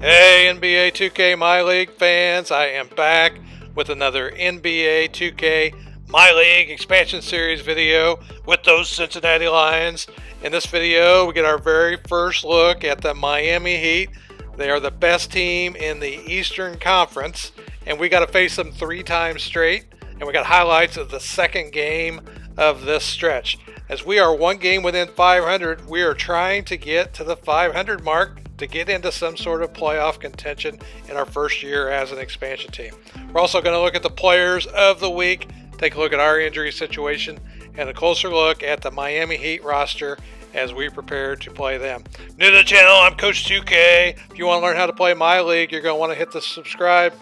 Hey NBA 2K MyLeague fans, I am back with another NBA 2K MyLeague Expansion Series video with those Cincinnati Lions. In this video, we get our very first look at the Miami Heat. They are the best team in the Eastern Conference, and we got to face them 3 times straight. And we got highlights of the second game of this stretch. As we are 1 game within 500, we are trying to get to the 500 mark to get into some sort of playoff contention in our first year as an expansion team. We're also going to look at the players of the week, take a look at our injury situation, and a closer look at the Miami Heat roster as we prepare to play them. New to the channel, I'm Coach 2K. If you want to learn how to play my league, you're going to want to hit the subscribe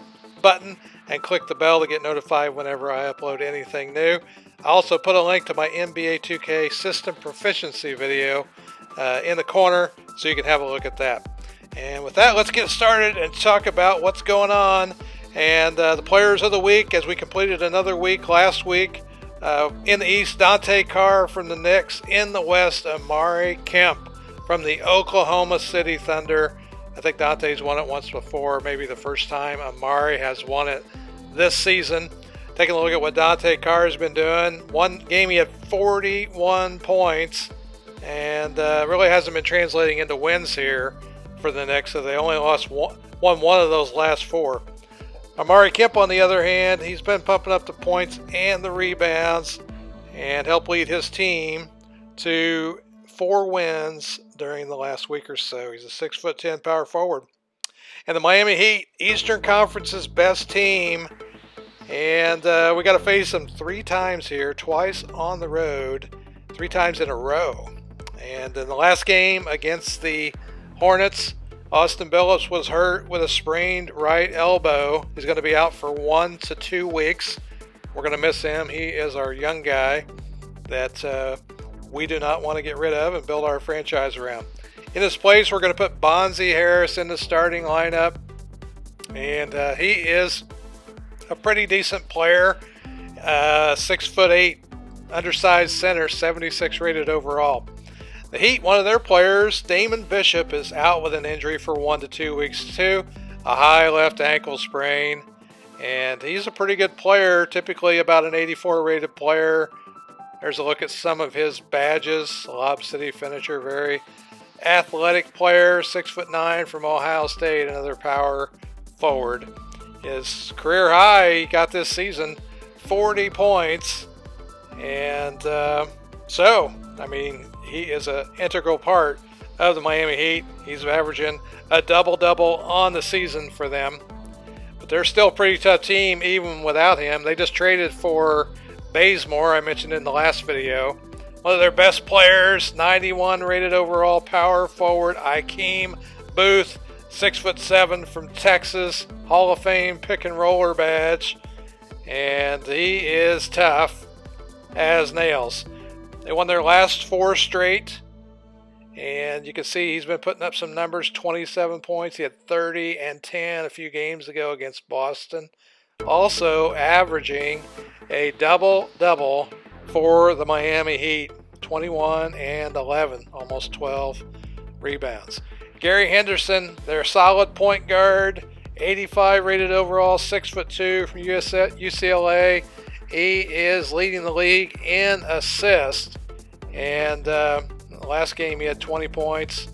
button and click the bell to get notified whenever I upload anything new. I also put a link to my NBA 2K system proficiency video in the corner so you can have a look at that. And with that, let's get started and talk about what's going on and the players of the week, as we completed another week last week. In the East, Dante Carr from the Knicks. In the West, Amari Kemp from the Oklahoma City Thunder. I think Dante's won it once before, maybe the first time Amari has won it this season. Taking a look at what Dante Carr has been doing. 1 game he had 41 points, and really hasn't been translating into wins here for the Knicks, so they only won one of those last 4. Amari Kemp, on the other hand, he's been pumping up the points and the rebounds and helped lead his team to 4 wins during the last week or so. He's a 6'10" power forward. And the Miami Heat, Eastern Conference's best team. And we got to face them 3 times here, twice on the road, 3 times in a row. And in the last game against the Hornets, Austin Billups was hurt with a sprained right elbow. He's going to be out for 1 to 2 weeks. We're going to miss him. He is our young guy that we do not want to get rid of and build our franchise around. In his place, we're going to put Bonzi Harris in the starting lineup. And he is a pretty decent player. 6'8", undersized center, 76 rated overall. The Heat, one of their players, Damon Bishop, is out with an injury for 1 to 2 weeks too. A high left ankle sprain. And he's a pretty good player, typically about an 84 rated player. There's a look at some of his badges. Lob City finisher, very athletic player, 6'9" from Ohio State, another power forward. His career high he got this season, 40 points. And he is an integral part of the Miami Heat. He's averaging a double-double on the season for them. But they're still a pretty tough team even without him. They just traded for Bazemore, I mentioned in the last video. One of their best players, 91 rated overall power forward, Akeem Booth, 6'7" from Texas, Hall of Fame pick and roller badge. And he is tough as nails. They won their last 4 straight, and you can see he's been putting up some numbers, 27 points. He had 30 and 10 a few games ago against Boston. Also averaging a double-double for the Miami Heat, 21 and 11, almost 12 rebounds. Gary Henderson, their solid point guard, 85 rated overall, 6'2" from UCLA. He is leading the league in assists. And the last game he had 20 points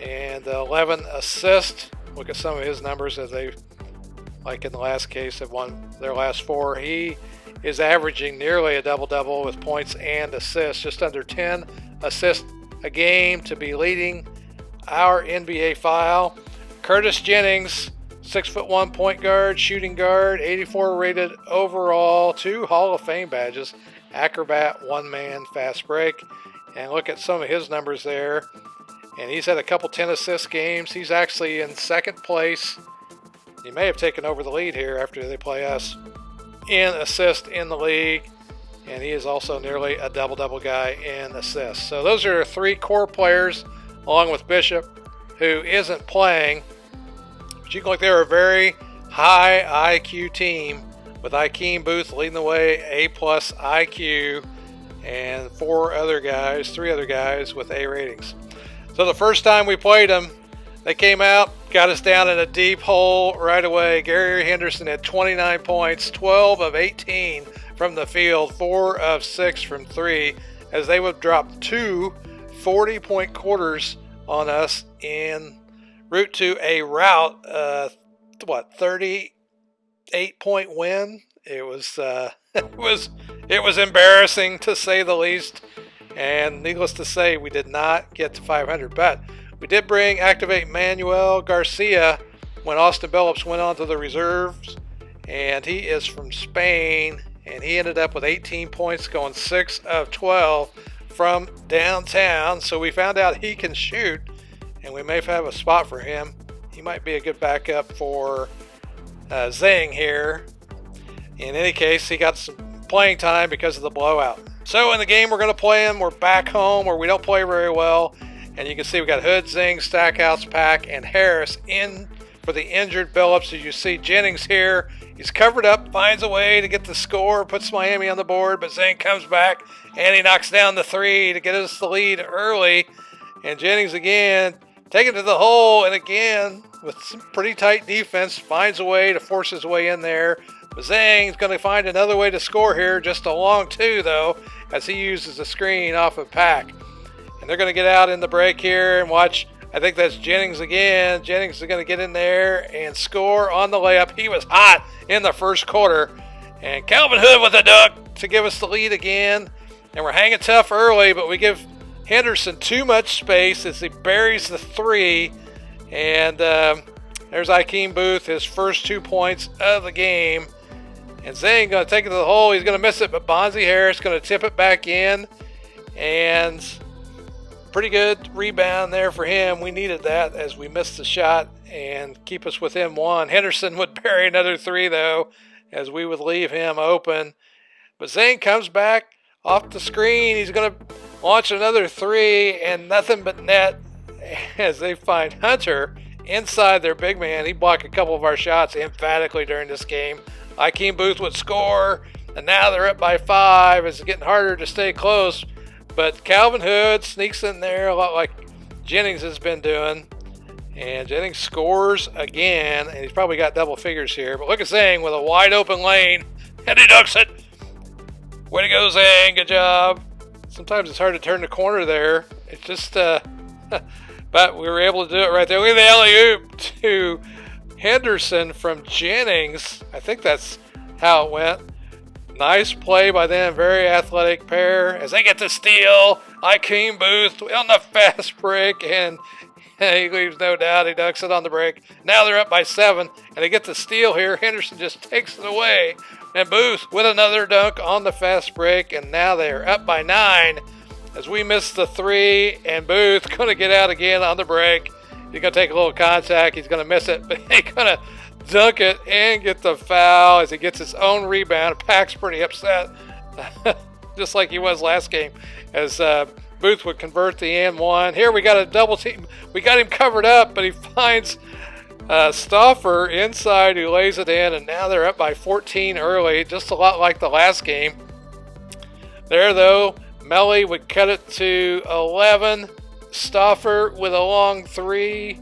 and 11 assists. Look at some of his numbers as they, like in the last case, have won their last 4. He is averaging nearly a double-double with points and assists, just under 10 assists a game to be leading our NBA file. Curtis Jennings, 6'1" point guard, shooting guard, 84 rated overall, 2 Hall of Fame badges, acrobat, 1-man, fast break. And look at some of his numbers there. And he's had a couple 10 assist games. He's actually in 2nd place. He may have taken over the lead here after they play us in assist in the league. And he is also nearly a double-double guy in assists. So those are 3 core players, along with Bishop, who isn't playing. But you can look, they're a very high IQ team with Akeem Booth leading the way, A+ IQ, and 3 other guys with A ratings. So the first time we played them, They came out, got us down in a deep hole right away. Gary Henderson had 29 points, 12 of 18 from the field, 4 of 6 from 3, as they would drop two 40-point quarters on us en route to a 38-point win. It was it was embarrassing, to say the least, and needless to say, we did not get to 500. But we did activate Manuel Garcia when Austin Billups went on to the reserves, and he is from Spain, and he ended up with 18 points, going 6 of 12 from downtown. So we found out he can shoot, and we may have a spot for him. He might be a good backup for Zing here. In any case, he got some playing time because of the blowout. So in the game we're going to play him, we're back home where we don't play very well. And you can see we got Hood, Zing, Stackhouse, Pack, and Harris in for the injured Billups. As you see Jennings here, he's covered up, finds a way to get the score, puts Miami on the board, but Zing comes back and he knocks down the three to get us the lead early. And Jennings again, taking it to the hole, and again, with some pretty tight defense, finds a way to force his way in there. But Zing's going to find another way to score here, just a long two, though, as he uses the screen off of Pack. And they're going to get out in the break here and watch. I think that's Jennings again. Jennings is going to get in there and score on the layup. He was hot in the first quarter. And Calvin Hood with a dunk to give us the lead again. And we're hanging tough early, but we give Henderson too much space as he buries the three. And there's Akeem Booth, his first 2 points of the game. And Zing going to take it to the hole. He's going to miss it, but Bonzi Harris going to tip it back in. And pretty good rebound there for him. We needed that as we missed the shot and keep us within one. Henderson would bury another three, though, as we would leave him open. But Zing comes back off the screen. He's going to launch another three, and nothing but net as they find Hunter inside their big man. He blocked a couple of our shots emphatically during this game. Akeem Booth would score, and now they're up by 5. It's getting harder to stay close. But Calvin Hood sneaks in there a lot like Jennings has been doing. And Jennings scores again, and he's probably got double figures here. But look at Zing with a wide open lane, and he dunks it. Way to go, Zing. Good job. Sometimes it's hard to turn the corner there. It's just, but we were able to do it right there. Look at the alley-oop to Henderson from Jennings. I think that's how it went. Nice play by them. Very athletic pair as they get the steal. Akeem Booth on the fast break, and he leaves no doubt. He dunks it on the break. Now they're up by 7, and they get the steal here. Henderson just takes it away. And Booth with another dunk on the fast break, and now they're up by 9 as we miss the 3, and Booth going to get out again on the break. He's going to take a little contact. He's going to miss it, but he's going to dunk it and get the foul as he gets his own rebound. Pack's pretty upset, just like he was last game, as Booth would convert the N1. Here we got a double team. We got him covered up, but he finds Stauffer inside who lays it in, and now they're up by 14 early, just a lot like the last game. There, though, Melly would cut it to 11. Stauffer with a long 3,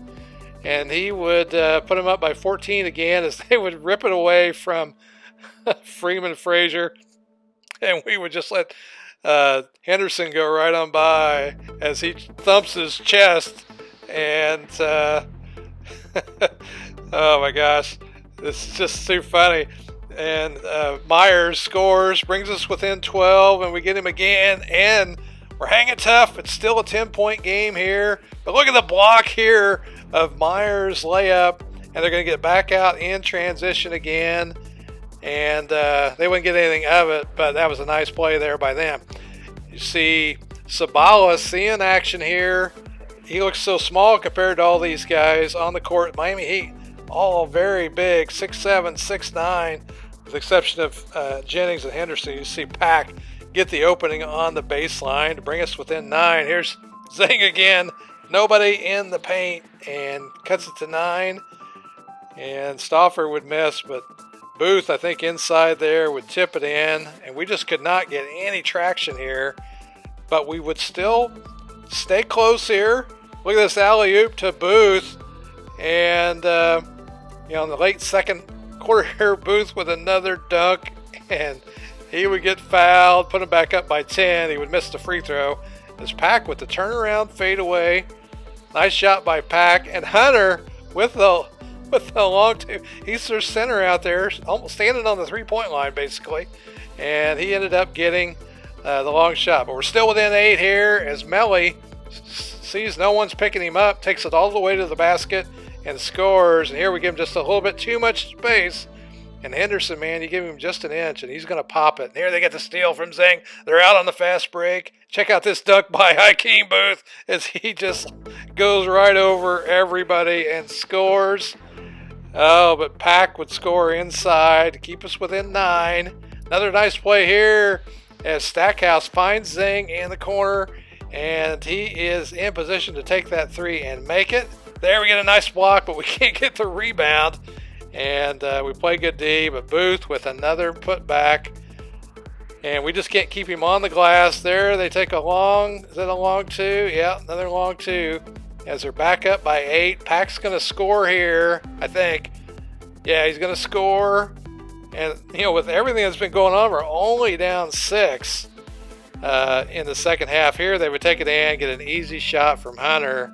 and he would put him up by 14 again as they would rip it away from Freeman Frazier, and we would just let Henderson go right on by as he thumps his chest. And oh my gosh, this is just too funny. And Myers scores, brings us within 12, and we get him again, and we're hanging tough. It's still a 10-point game here, but look at the block here of Myers' layup, and they're going to get back out in transition again, and they wouldn't get anything of it, but that was a nice play there by them. You see Sabala seeing action here. He looks so small compared to all these guys on the court. Miami Heat, all very big, 6'7", 6'9", with the exception of Jennings and Henderson. You see Pack get the opening on the baseline to bring us within 9. Here's Zing again. Nobody in the paint, and cuts it to 9. And Stauffer would miss, but Booth, I think, inside there would tip it in, and we just could not get any traction here. But we would still stay close here. Look at this alley-oop to Booth. And in the late second quarter here, Booth with another dunk, and he would get fouled, put him back up by 10. He would miss the free throw. As Pack with the turnaround fadeaway. Nice shot by Pack, and Hunter with the long two. He's their center out there, almost standing on the three-point line basically, and he ended up getting the long shot. But we're still within 8 here as Melly sees no one's picking him up, takes it all the way to the basket and scores. And here we give him just a little bit too much space. And Henderson, man, you give him just an inch, and he's going to pop it. And here they get the steal from Zing. They're out on the fast break. Check out this dunk by Hakeem Booth as he just goes right over everybody and scores. Oh, but Pack would score inside to keep us within 9. Another nice play here as Stackhouse finds Zing in the corner, and he is in position to take that 3 and make it. There we get a nice block, but we can't get the rebound. And we play good D, but Booth with another putback. And we just can't keep him on the glass. There they take a long, is that a long 2? Yeah, another long 2. As they're back up by 8. Pack's going to score here, I think. Yeah, he's going to score. And, with everything that's been going on, we're only down 6 in the second half. Here they would take it in, get an easy shot from Hunter.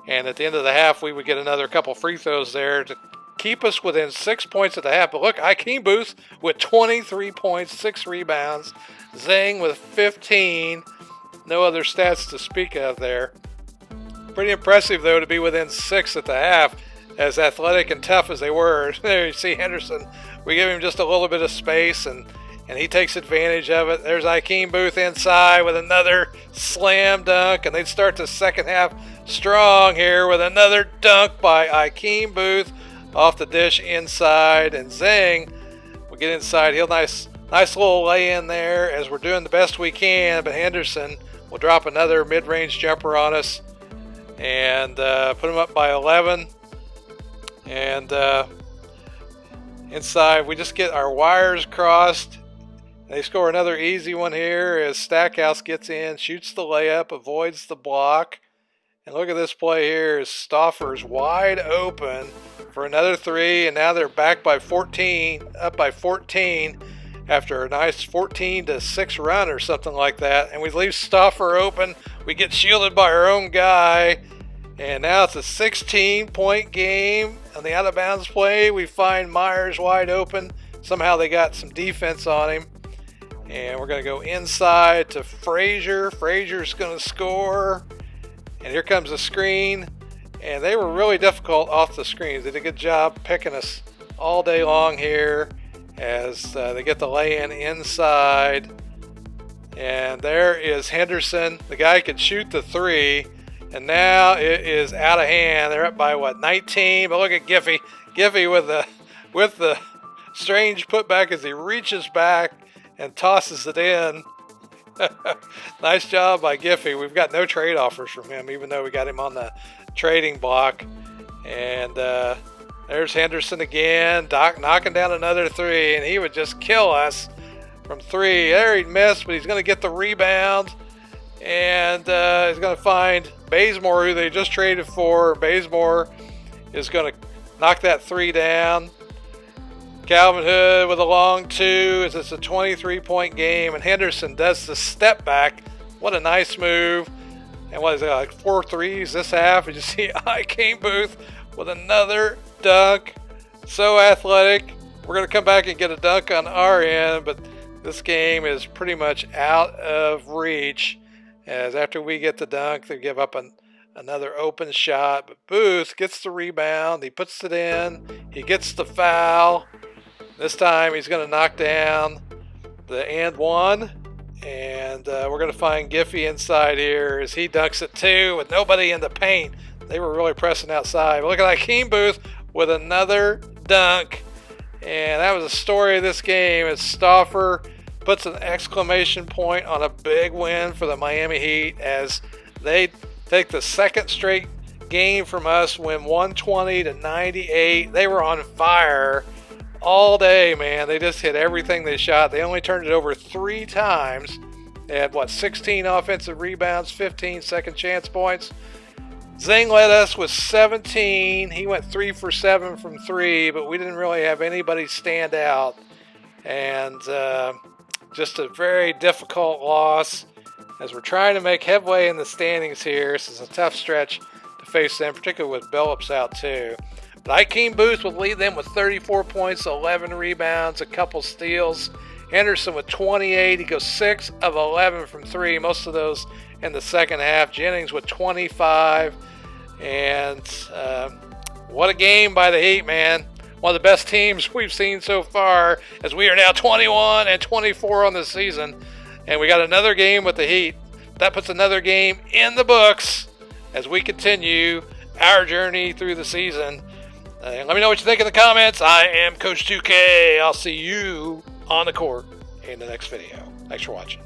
And at the end of the half, we would get another couple free throws there to keep us within 6 points at the half. But look, Hakeem Booth with 23 points, 6 rebounds. Zing with 15. No other stats to speak of there. Pretty impressive, though, to be within 6 at the half, as athletic and tough as they were. There you see Henderson. We give him just a little bit of space, and he takes advantage of it. There's Hakeem Booth inside with another slam dunk, and they'd start the second half strong here with another dunk by Hakeem Booth off the dish inside, and Zing will get inside. He'll nice little lay in there as we're doing the best we can, but Henderson will drop another mid-range jumper on us and put him up by 11. And inside, we just get our wires crossed. They score another easy one here as Stackhouse gets in, shoots the layup, avoids the block. And look at this play here as Stauffer's wide open for another 3, and now they're back by 14, up by 14 after a nice 14-6 run or something like that. And we leave Stauffer open. We get shielded by our own guy, and now it's a 16-point game. On the out-of-bounds play, we find Myers wide open. Somehow they got some defense on him. And we're going to go inside to Frazier. Frazier's going to score. And here comes the screen. And they were really difficult off the screens. They did a good job picking us all day long here as they get the lay-in inside. And there is Henderson. The guy could shoot the 3. And now it is out of hand. They're up by, 19? But look at Giffey. Giffey with the strange putback as he reaches back and tosses it in. Nice job by Giffey. We've got no trade offers from him, even though we got him on the trading block. And there's Henderson again, knocking down another 3, and he would just kill us from 3. There he missed, but he's going to get the rebound, and he's going to find Bazemore, who they just traded for. Bazemore is going to knock that 3 down. Calvin Hood with a long 2 as it's a 23-point game, and Henderson does the step back. What a nice move. And what is it, like 4 threes this half? And you see Hakeem Booth with another dunk. So athletic. We're going to come back and get a dunk on our end, but this game is pretty much out of reach, as after we get the dunk, they give up another open shot. But Booth gets the rebound. He puts it in. He gets the foul. This time he's going to knock down the and 1. And we're going to find Giffey inside here as he dunks it too with nobody in the paint. They were really pressing outside. But look at Hakeem Booth with another dunk. And that was the story of this game as Stauffer puts an exclamation point on a big win for the Miami Heat as they take the second straight game from us, win 120-98. They were on fire all day, man. They just hit everything they shot. They only turned it over 3 times. They had 16 offensive rebounds, 15 second chance points. Zing led us with 17. He went 3 for 7 from 3, but we didn't really have anybody stand out. And just a very difficult loss as we're trying to make headway in the standings here. This is a tough stretch to face them, particularly with Billups out too. But Ikeem Booth would lead them with 34 points, 11 rebounds, a couple steals. Henderson with 28. He goes 6 of 11 from 3, most of those in the second half. Jennings with 25. And what a game by the Heat, man. One of the best teams we've seen so far, as we are now 21 and 24 on the season. And we got another game with the Heat. That puts another game in the books as we continue our journey through the season. Let me know what you think in the comments. I am Coach 2K. I'll see you on the court in the next video. Thanks for watching.